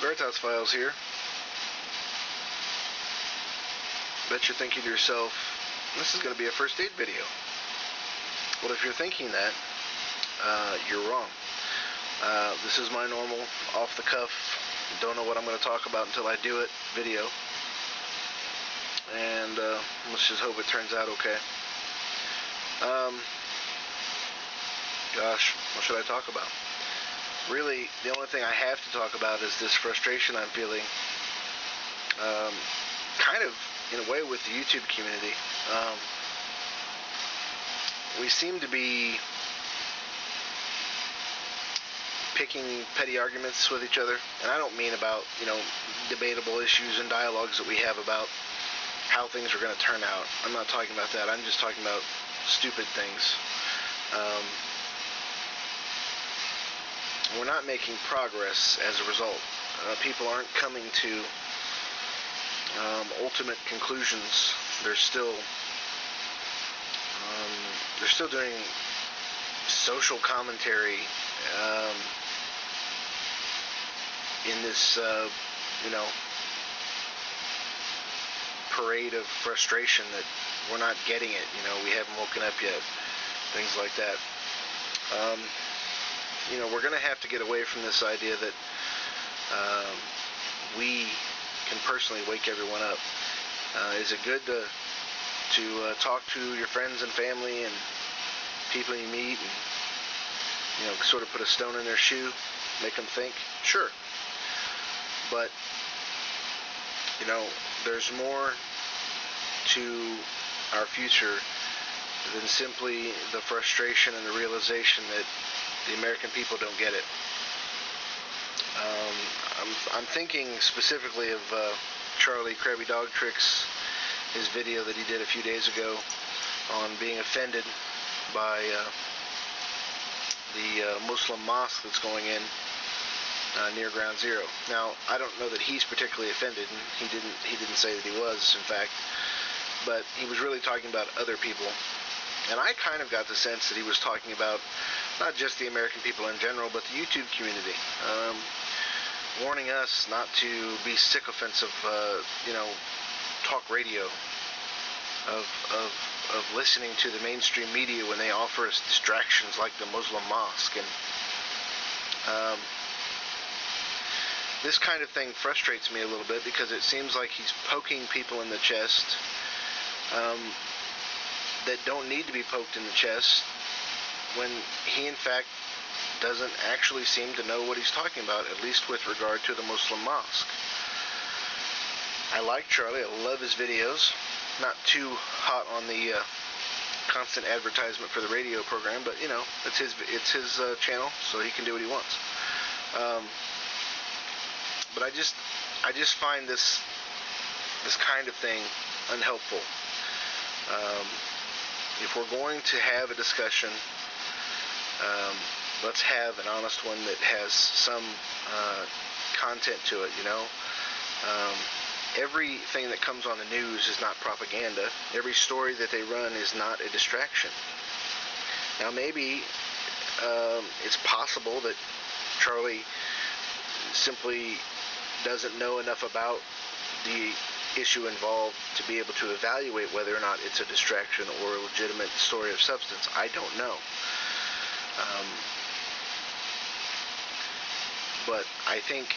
Veritasfiles here. Bet you're thinking to yourself, this is going to be a first aid video. Well, if you're thinking that, you're wrong. This is my normal, off-the-cuff, don't know what I'm going to talk about until I do it video. And let's just hope it turns out okay. Gosh, what should I talk about? Really, the only thing I have to talk about is this frustration I'm feeling, kind of, in a way, with the YouTube community. We seem to be picking petty arguments with each other, and I don't mean about, debatable issues and dialogues that we have about how things are going to turn out. I'm not talking about that. I'm just talking about stupid things. We're not making progress as a result. People aren't coming to ultimate conclusions. They're still doing social commentary in this parade of frustration that we're not getting it. We haven't woken up yet. Things like that. We're going to have to get away from this idea that we can personally wake everyone up. Is it good to talk to your friends and family and people you meet and sort of put a stone in their shoe, make them think? Sure. But there's more to our future than simply the frustration and the realization that the American people don't get it. I'm thinking specifically of Charlie Krabby Dog Tricks, his video that he did a few days ago on being offended by the Muslim mosque that's going in near Ground Zero. Now, I don't know that he's particularly offended, and he didn't say that he was, in fact, but he was really talking about other people. And I kind of got the sense that he was talking about not just the American people in general, but the YouTube community, warning us not to be sycophants of, talk radio, of listening to the mainstream media when they offer us distractions like the Muslim mosque. And this kind of thing frustrates me a little bit because it seems like he's poking people in the chest that don't need to be poked in the chest, when he in fact doesn't actually seem to know what he's talking about, at least with regard to the Muslim mosque. I like Charlie. I love his videos. Not too hot on the constant advertisement for the radio program, but it's his channel, so he can do what he wants. But I just find this kind of thing unhelpful. If we're going to have a discussion, let's have an honest one that has some content to it. Everything that comes on the news is not propaganda. Every story that they run is not a distraction. Now, maybe it's possible that Charlie simply doesn't know enough about the issue involved to be able to evaluate whether or not it's a distraction or a legitimate story of substance. I don't know. But I think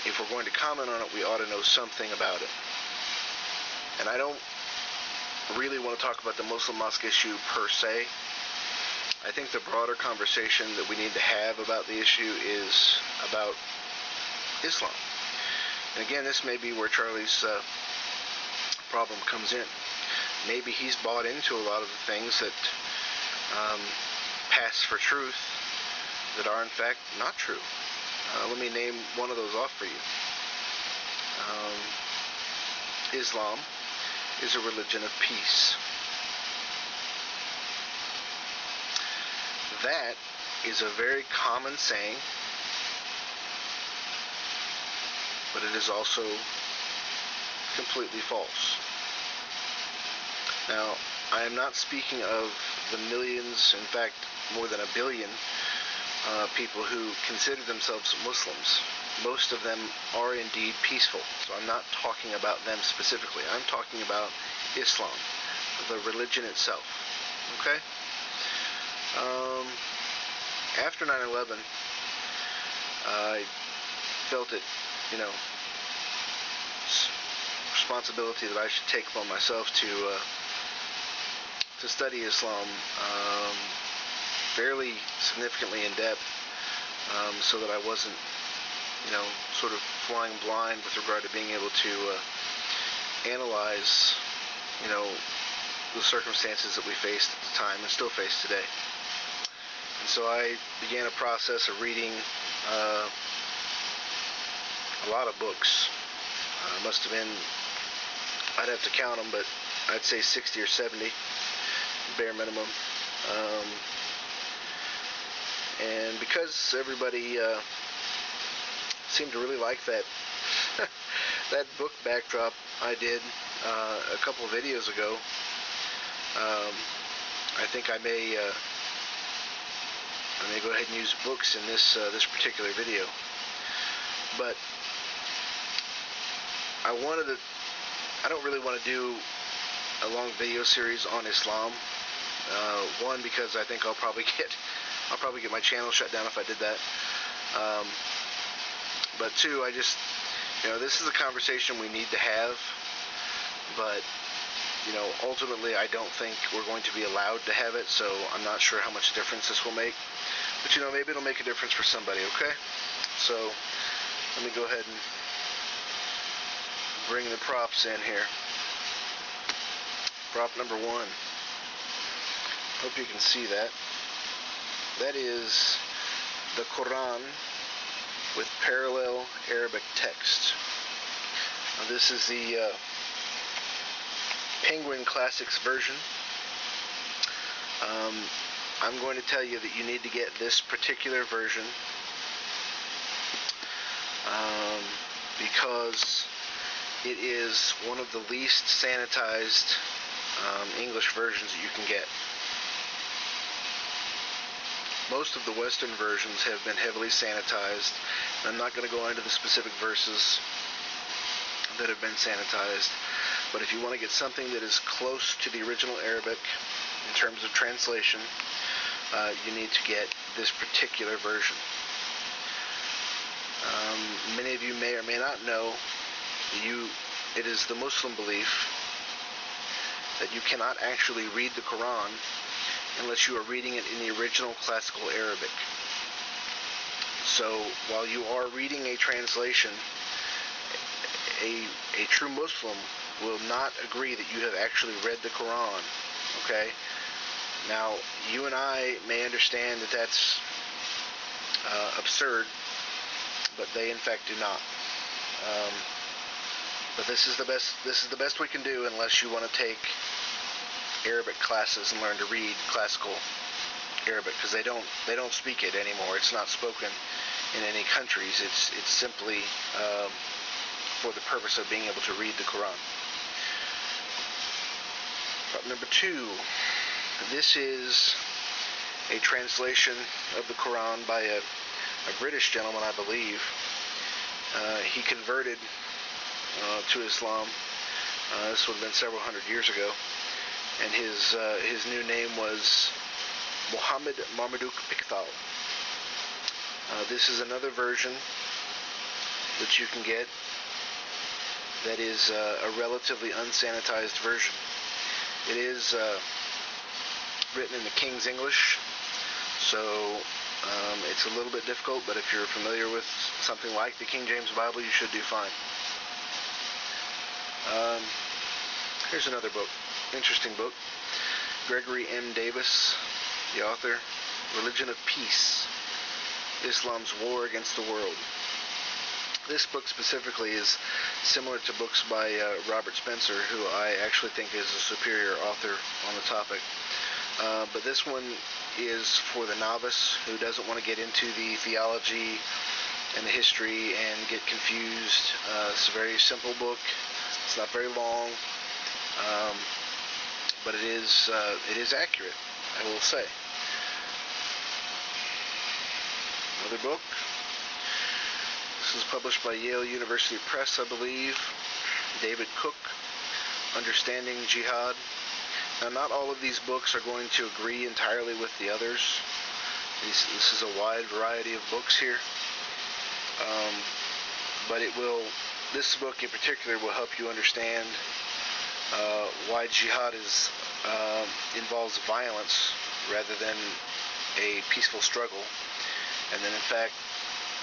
if we're going to comment on it, we ought to know something about it. And I don't really want to talk about the Muslim mosque issue per se. I think the broader conversation that we need to have about the issue is about Islam. And again, this may be where Charlie's problem comes in. Maybe he's bought into a lot of the things that pass for truth that are in fact not true. Let me name one of those off for you. Islam is a religion of peace. That is a very common saying, but it is also completely false. Now, I am not speaking of the millions, in fact, more than 1 billion people who consider themselves Muslims. most of them are indeed peaceful. So I'm not talking about them specifically. I'm talking about Islam, the religion itself. Okay? After 9/11, I felt it, responsibility that I should take upon myself to study Islam fairly significantly in depth, so that I wasn't, sort of flying blind with regard to being able to analyze, the circumstances that we faced at the time and still face today. And so I began a process of reading a lot of books. Must have been, I'd have to count them, but I'd say 60 or 70, bare minimum. And because everybody seemed to really like that that book backdrop I did a couple of videos ago, I think I may go ahead and use books in this particular video. But I don't really want to do a long video series on Islam. One, because I think I'll probably get my channel shut down if I did that. But two, I just, this is a conversation we need to have, but ultimately I don't think we're going to be allowed to have it, so I'm not sure how much difference this will make. But maybe it'll make a difference for somebody, okay? So let me go ahead and bring the props in here. Prop number 1. Hope you can see that. That is the Quran with parallel Arabic text. Now, this is the Penguin Classics version. I'm going to tell you that you need to get this particular version because it is one of the least sanitized English versions that you can get. Most of the Western versions have been heavily sanitized. I'm not going to go into the specific verses that have been sanitized, but if you want to get something that is close to the original Arabic in terms of translation, you need to get this particular version. Many of you may or may not know that it is the Muslim belief that you cannot actually read the Quran unless you are reading it in the original classical Arabic. So while you are reading a translation, a true Muslim will not agree that you have actually read the Quran. Okay? Now, you and I may understand that that's absurd, but they in fact do not. But this is the best we can do unless you want to take Arabic classes and learn to read classical Arabic, because they don't speak it anymore. It's not spoken in any countries. It's simply for the purpose of being able to read the Quran. But number 2, this is a translation of the Quran by a British gentleman, I believe. He converted to Islam. This would have been several hundred years ago, and his new name was Muhammad Marmaduke Pickthall. This is another version that you can get that is a relatively unsanitized version. It is written in the King's English, so it's a little bit difficult, but if you're familiar with something like the King James Bible, you should do fine. Here's another book, interesting book. Gregory M. Davis, the author, Religion of Peace, Islam's War Against the World. This book specifically is similar to books by Robert Spencer, who I actually think is a superior author on the topic. But this one is for the novice who doesn't want to get into the theology and the history and get confused. It's a very simple book. It's not very long, but it is accurate, I will say. Another book. This is published by Yale University Press, I believe. David Cook, Understanding Jihad. Now, not all of these books are going to agree entirely with the others. This is a wide variety of books here. But this book in particular will help you understand why jihad involves violence rather than a peaceful struggle. And then, in fact,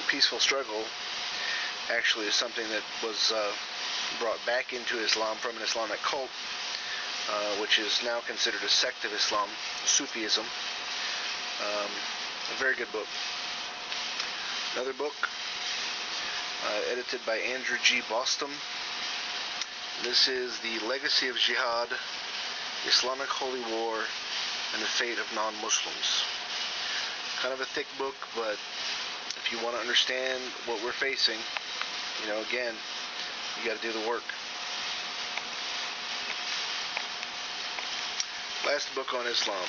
the peaceful struggle actually is something that was brought back into Islam from an Islamic cult, which is now considered a sect of Islam, Sufism. A very good book. Another book, edited by Andrew G. Bostom. This is The Legacy of Jihad, Islamic Holy War, and the Fate of Non-Muslims. Kind of a thick book, but if you want to understand what we're facing, again, you got to do the work. Last book on Islam.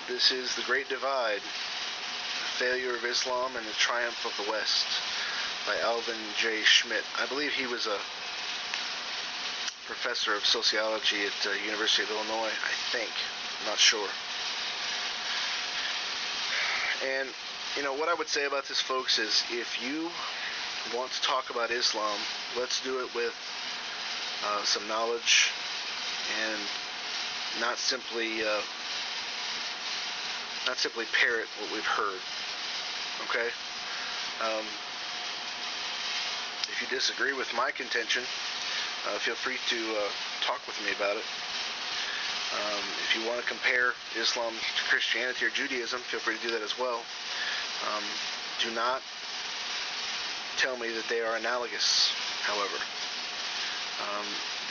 This is The Great Divide, The Failure of Islam and the Triumph of the West, by Alvin J. Schmidt. I believe he was a professor of sociology at the University of Illinois, I think. I'm not sure. And, what I would say about this, folks, is if you want to talk about Islam, let's do it with some knowledge and not simply parrot what we've heard. Okay? If you disagree with my contention, feel free to talk with me about it. If you want to compare Islam to Christianity or Judaism, feel free to do that as well. Do not tell me that they are analogous, however.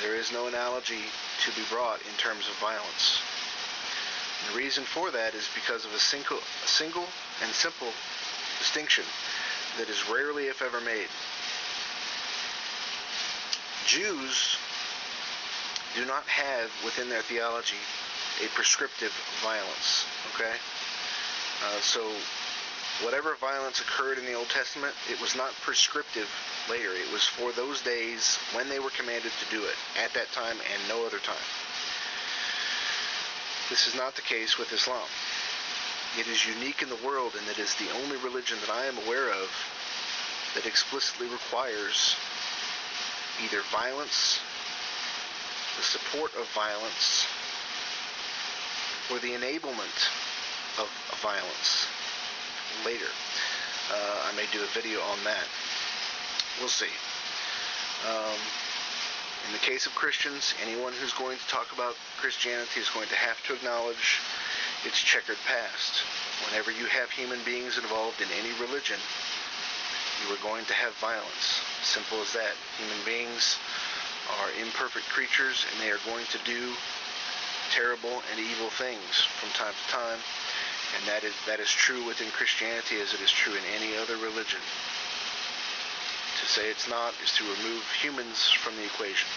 There is no analogy to be brought in terms of violence. And the reason for that is because of a single and simple distinction that is rarely, if ever, made. Jews do not have within their theology a prescriptive violence, okay? So whatever violence occurred in the Old Testament, it was not prescriptive later. It was for those days when they were commanded to do it, at that time and no other time. This is not the case with Islam. It is unique in the world, and it is the only religion that I am aware of that explicitly requires either violence, the support of violence, or the enablement of violence later. I may do a video on that. We'll see. In the case of Christians, anyone who's going to talk about Christianity is going to have to acknowledge its checkered past. Whenever you have human beings involved in any religion, you are going to have violence. Simple as that. Human beings are imperfect creatures, and they are going to do terrible and evil things from time to time, and that is true within Christianity as it is true in any other religion. To say it's not is to remove humans from the equation.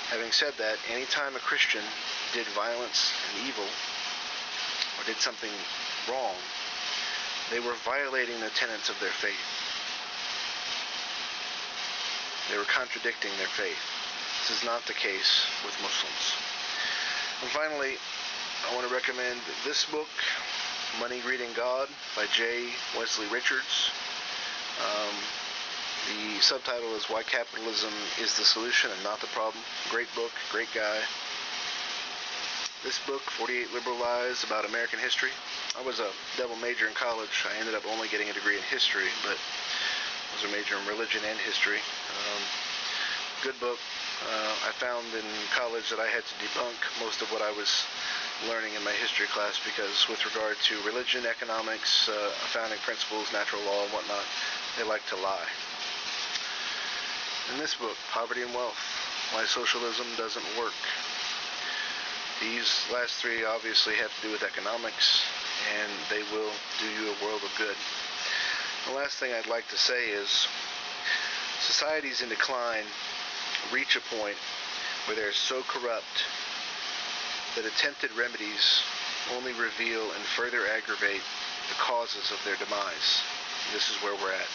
Having said that, anytime a Christian did violence and evil, or did something wrong, they were violating the tenets of their faith. They were contradicting their faith. This is not the case with Muslims. And finally, I want to recommend this book, Money Reading God, by J. Wesley Richards. The subtitle is Why Capitalism is the Solution and Not the Problem. Great book, great guy. This book, 48 Liberal Lies About American History. I was a double major in college. I ended up only getting a degree in history, but I was a major in religion and history. Good book. I found in college that I had to debunk most of what I was learning in my history class because with regard to religion, economics, founding principles, natural law, and whatnot, they like to lie. In this book, Poverty and Wealth, Why Socialism Doesn't Work. These last three obviously have to do with economics, and they will do you a world of good. The last thing I'd like to say is societies in decline reach a point where they're so corrupt that attempted remedies only reveal and further aggravate the causes of their demise. This is where we're at.